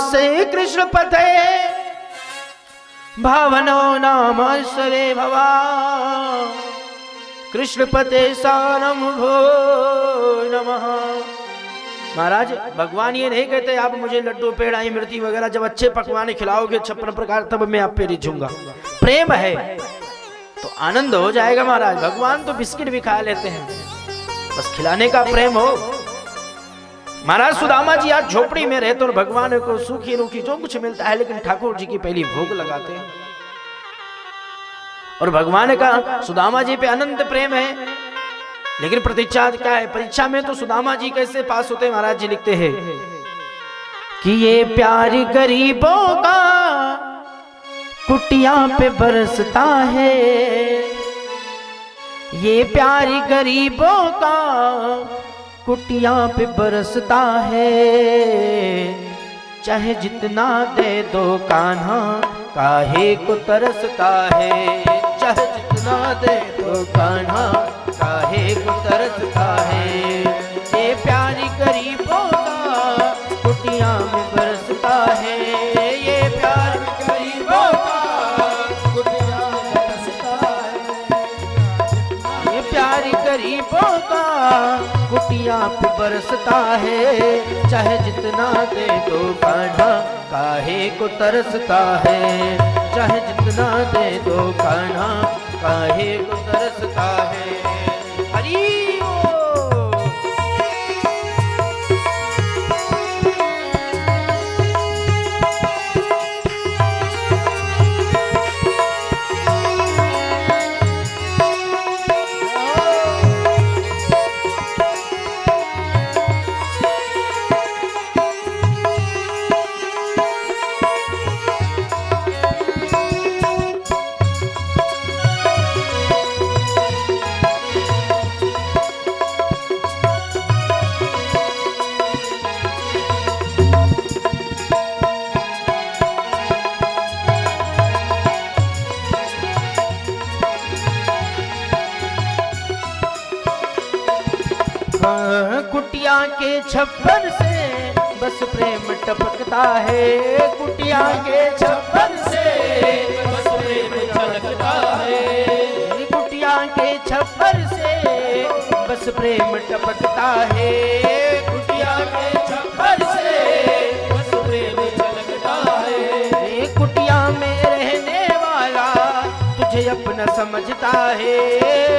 से कृष्ण पथे भावनो नाम सरे भवा कृष्ण पते सानम भो नमः। महाराज भगवान ये नहीं कहते आप मुझे लड्डू पेड़ा इमरती वगैरह जब अच्छे पकवाने खिलाओगे 56 प्रकार तब मैं आप पे रिझूंगा। प्रेम है तो आनंद हो जाएगा महाराज। भगवान तो बिस्किट भी खा लेते हैं, बस खिलाने का प्रेम हो। महाराज सुदामा जी आज झोपड़ी में रहते और भगवान को सूखी रूखी जो कुछ मिलता है, लेकिन ठाकुर जी की पहली भोग लगाते हैं। और भगवान का सुदामा जी पे अनंत प्रेम है, लेकिन प्रतीक्षा क्या है? परीक्षा में तो सुदामा जी कैसे पास होते हैं? महाराज जी लिखते हैं कि ये प्यार गरीबों का कुटिया पे बरसता है, ये प्यार गरीबों का कुटिया पे बरसता है, चाहे जितना दे दो कान्हा काहे को तरसता है, चाहे जितना दे दो कान्हा काहे को तरसता है, ये प्यारी गरीबों का कुटिया में बरसता है, ये प्यार गरीबों का कुटिया में बरसता है, ये प्यारी गरीबों का कुटिया पे बरसता है, चाहे जितना दे दो कान्हा काहे को तरसता है, चाहे जितना दे दो कान्हा काहे को तरसता है। हरि कुटिया के छप्पर से बस प्रेम टपकता है, कुटिया के छप्पर से बस प्रेम छलकता है, कुटिया के छप्पर से बस प्रेम टपकता है, कुटिया के छप्पर से बस प्रेम छलकता है, कुटिया में रहने वाला तुझे अपना समझता है,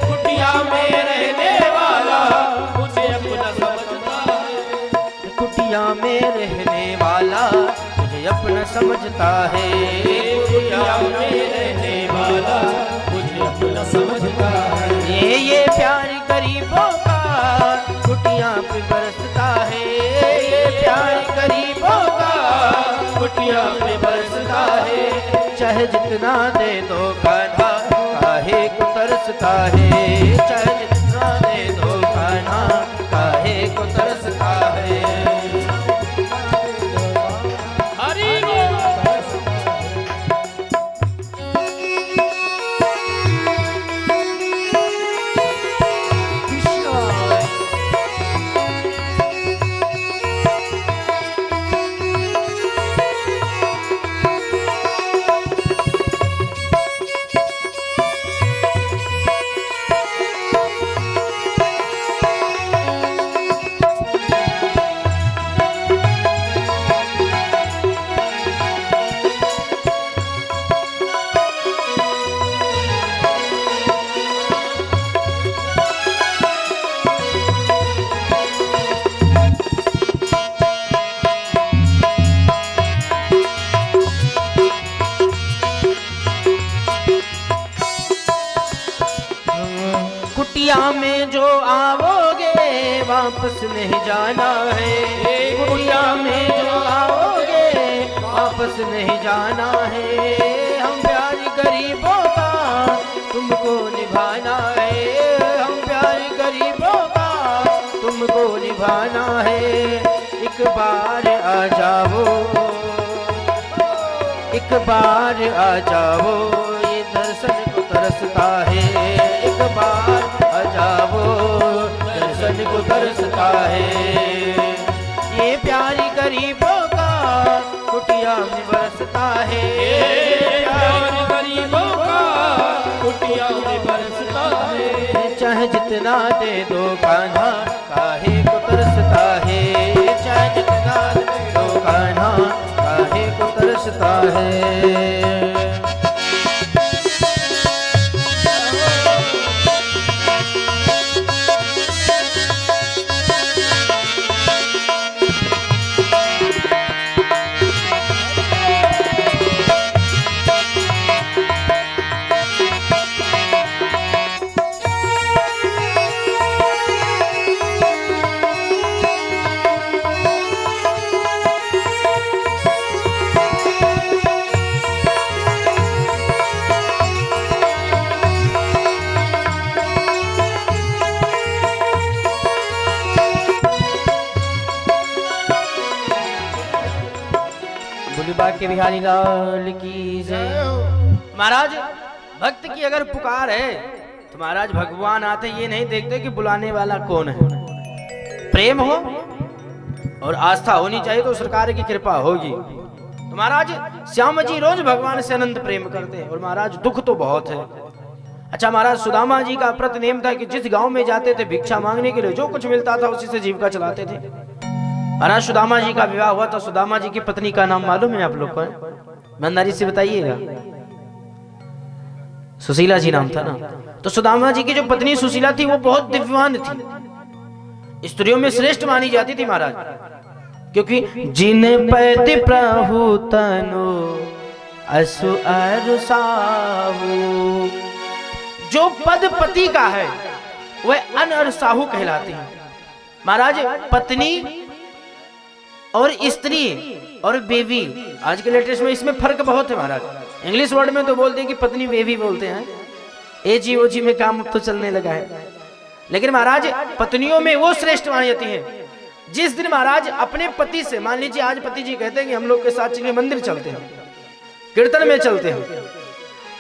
कुटिया में रहने वाला तुझे अपना समझता है, कुटिया में रहने वाला तुझे अपना समझता है, कुटिया में रहने वाला तुझे अपना समझता है, ये प्यार गरीबों का कुटिया पे बरसता है, ये प्यार गरीबों का कुटिया पे बरसता है, चाहे जितना दे दो कान्हा काहे को तरसता है, चाहे जितना दे दो कान्हा काहे को तरसता है। में जो आओगे वापस नहीं जाना है, कुटिया में जो आओगे वापस नहीं जाना है, हम प्यारी गरीबों का तुमको निभाना है, हम प्यारी गरीबों का तुमको निभाना है, एक बार आ जाओ, एक बार आ जाओ, ये दर्शन को तरसता है, एक बार आ जाओ, दर्शन को तरसता है, ये प्यारी गरीबों का में बरसता है, प्यार गरीबों का कुटिया में बरसता है। चाहे जितना दे दो कान्हा काहे को तरसता है, चाहे जितना दे दो कान्हा काहे को तरसता है। बाके बिहारी लाल की जय। महाराज भक्त की अगर पुकार है तो महाराज भगवान आते ये नहीं देखते कि बुलाने वाला कौन है। प्रेम हो और आस्था होनी चाहिए तो सरकार की कृपा होगी। तो महाराज श्याम जी रोज भगवान से अनंत प्रेम करते हैं और महाराज दुख तो बहुत है। अच्छा महाराज सुदामा जी का व्रत नेम था कि जिस गांव में जाते थे भिक्षा मांगने के लिए जो कुछ मिलता था उसी से जीविका चलाते थे। महाराज सुदामा जी का विवाह हुआ तो सुदामा जी की पत्नी का नाम मालूम है आप लोग को? ईमानदारी से बताइएगा। सुशीला जी नाम था ना। तो सुदामा जी की जो पत्नी सुशीला थी वो बहुत दिव्यवान थी, स्त्रियों में श्रेष्ठ मानी जाती थी महाराज, क्योंकि जिन पति प्रभु तनु असु अरुसाहु, जो पद पति का है वह अन और साहू कहलाते हैं। महाराज पत्नी और स्त्री और बेबी, आज के लेटेस्ट में इसमें फर्क बहुत है महाराज। इंग्लिश वर्ड में तो बोलते हैं कि पत्नी बेबी बोलते हैं, एजी ओजी में काम तो चलने लगा है। लेकिन महाराज पत्नियों में वो श्रेष्ठ मानी जाती है जिस दिन महाराज अपने पति से, मान लीजिए आज पति जी कहते हैं कि हम लोग के साथ चलिए मंदिर चलते हैं, कीर्तन में चलते हैं,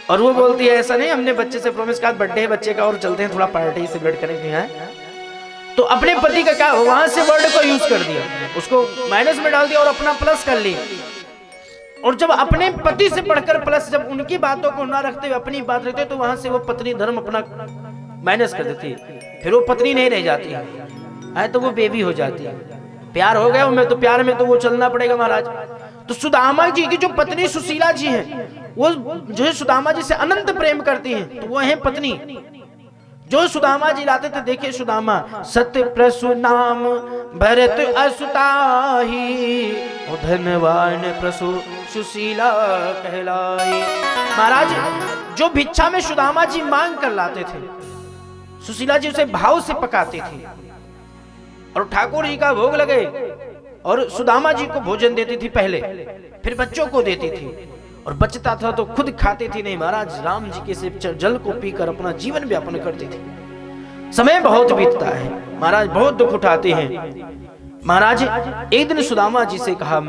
और वो बोलती है ऐसा नहीं हमने बच्चे से प्रॉमिस कहा बर्थडे है बच्चे का और चलते हैं थोड़ा पार्टी सेलिब्रेट करेंगे हैं, तो अपने पति का क्या वहां से वर्ड को यूज कर दिया, उसको माइनस में डाल दिया और अपना प्लस कर लिया। और जब अपने पति से बढ़कर प्लस, जब उनकी बातों को ना रखते हुए अपनी बात रखते तो वहां से वो पत्नी धर्म अपना माइनस कर देती है, फिर वो पत्नी नहीं रह जाती है तो वो बेबी हो जाती है। प्यार हो गया उनमें तो प्यार में तो वो चलना पड़ेगा महाराज। तो सुदामा जी की जो पत्नी सुशीला जी है वो जो है सुदामा जी से अनंत प्रेम करती हैं, तो वो है पत्नी जो सुदामा जी लाते थे। देखिए सुदामा सत्य प्रसु नाम भरत असुताही, धनवान प्रसु सुशीला कहलाई। महाराज जो भिक्षा में सुदामा जी मांग कर लाते थे सुशीला जी उसे भाव से पकाती थी और ठाकुर जी का भोग लगे और सुदामा जी को भोजन देती थी पहले, फिर बच्चों को देती थी और बचता था तो खुद खाती थी नहीं। महाराज राम जी के से जल को पीकर अपना जीवन व्यापन करती थी। समय बहुत बीतता है महाराज, बहुत दुख उठाते हैं। महाराज एक दिन सुदामा जी से कहा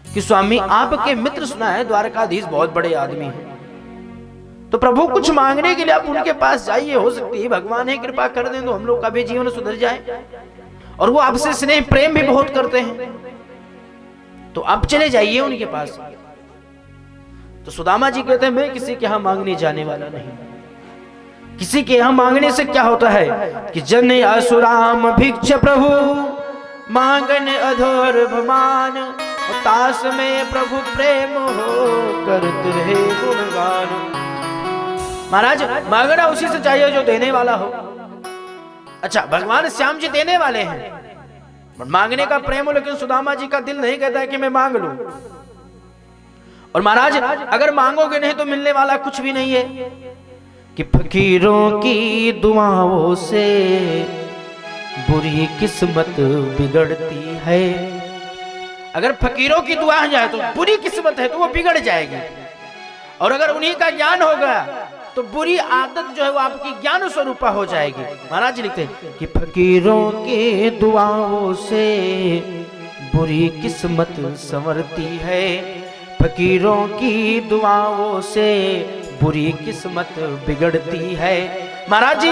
कि स्वामी आपके मित्र सुना है द्वारकाधीश बहुत बड़े आदमी हैं, तो प्रभु कुछ मांगने के लिए आप उनके पास जाइए, हो सकती है भगवान है कृपा कर दें तो हम लोग का भी जीवन सुधर जाए, और वो आपसे स्नेह प्रेम भी बहुत करते हैं, तो आप चले जाइए उनके पास। तो सुदामा जी कहते हैं मैं किसी के यहां मांगने जाने वाला नहीं। किसी के यहां मांगने से क्या होता है कि जन असुराम भिक्ष प्रभु मांगन अधोर भमान, तास में प्रभु प्रेम हो करते रहे गुणगान। महाराज मांगना उसी से चाहिए जो देने वाला हो। अच्छा भगवान श्याम जी देने वाले हैं, मांगने का प्रेम हो, लेकिन सुदामा जी का दिल नहीं कहता है कि मैं मांग लूं। और महाराज अगर मांगोगे नहीं तो मिलने वाला कुछ भी नहीं है कि फकीरों की दुआओं से बुरी किस्मत बिगड़ती है। अगर फकीरों की दुआ जाए तो बुरी किस्मत है तो वो बिगड़ जाएगी, और अगर उन्हीं का ज्ञान होगा तो बुरी आदत जो है वो आपकी ज्ञान स्वरूपा हो जाएगी। महाराज लिखते हैं कि फकीरों के दुआओं से बुरी किस्मत संवरती है, फकीरों की दुआओं से बुरी किस्मत बिगड़ती है। महाराज जी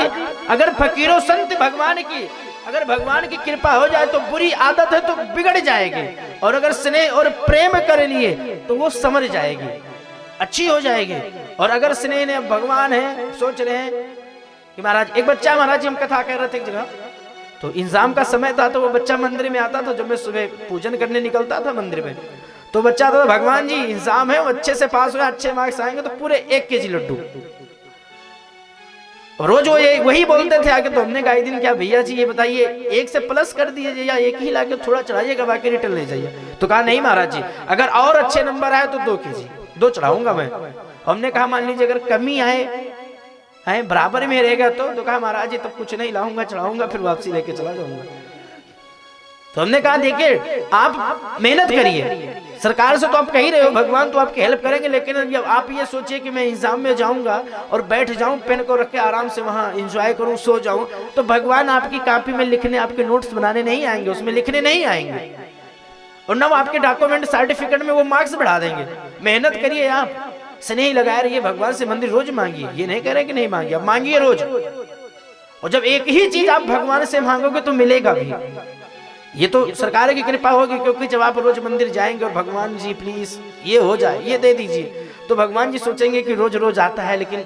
अगर फकीरों संत भगवान की अगर भगवान की कृपा हो जाए तो बुरी आदत है तो बिगड़ जाएगी, और अगर स्नेह और प्रेम कर लिए तो वो समझ जाएगी, अच्छी हो जाएगी। और अगर स्नेह ने, भगवान है, सोच रहे हैं कि महाराज, एक बच्चा, महाराज जी हम कथा कर रहे थे एक जगह, तो इंजाम का समय था, तो वो बच्चा मंदिर में आता था, जब मैं सुबह पूजन करने निकलता था मंदिर में, तो बच्चा था, भगवान जी इंजाम है, वो अच्छे से पास हुआ, अच्छे मार्क्स आएंगे तो पूरे 1 केजी लड्डू। रोज वो वही बोलते थे आके, तो हमने कहा एक दिन, क्या भैया जी ये बताइए 1 से प्लस कर दीजिए या 1 ही लाके थोड़ा चढ़ाइएगा, बाकी रिटर्न ले जाइए। तो कहा नहीं महाराज जी, अगर और अच्छे नंबर आए तो 2 केजी 2 चढ़ाऊंगा मैं। हमने कहा मान लीजिए अगर कमी आए बराबर में रहेगा तो कहा महाराज जी तब कुछ नहीं लाऊंगा, चढ़ाऊंगा, फिर वापसी लेके चला जाऊंगा। तो हमने कहा देखिए आप मेहनत करिए, सरकार से तो आप कह ही रहे हो, भगवान तो आपकी हेल्प करेंगे, लेकिन जब आप ये सोचिए कि मैं एग्जाम में जाऊंगा और बैठ जाऊं, पेन को रख के आराम से वहां एंजॉय करूं, सो जाऊं, तो भगवान आपकी कॉपी में लिखने, आपके नोट्स बनाने नहीं आएंगे, उसमें लिखने नहीं आएंगे, और ना वो आपके डॉक्यूमेंट सर्टिफिकेट में वो मार्क्स बढ़ा देंगे। मेहनत करिए, आप स्नेह लगाए रहिए, भगवान से मंदिर रोज मांगिए, ये नहीं कह रहे कि नहीं मांगिए, आप मांगिए रोज। और जब एक ही चीज आप भगवान से मांगोगे तो मिलेगा भी, ये तो सरकार की कृपा होगी, क्योंकि जब आप रोज मंदिर जाएंगे और भगवान जी प्लीज ये हो जाए, ये दे दीजिए, तो भगवान जी सोचेंगे कि रोज रोज आता है, लेकिन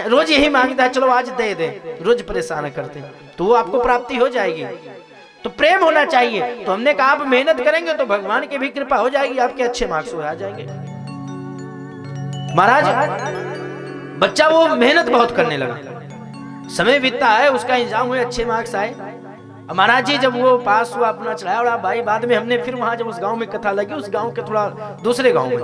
रोज यही मांगता है, चलो आज दे दे, रोज परेशान करते हैं, तो वो आपको प्राप्ति हो जाएगी। तो प्रेम होना चाहिए। तो हमने कहा आप मेहनत करेंगे तो भगवान की भी कृपा हो जाएगी, आपके अच्छे मार्क्स आ जाएंगे। महाराज बच्चा वो मेहनत बहुत करने लगा, समय बीतता है, उसका एग्जाम हुए, अच्छे मार्क्स आए। महाराज जी जब वो पास हुआ, अपना चढ़ाया भाई, बाद में हमने फिर वहां जब उस गांव में कथा लगी, उस गांव के थोड़ा दूसरे गांव में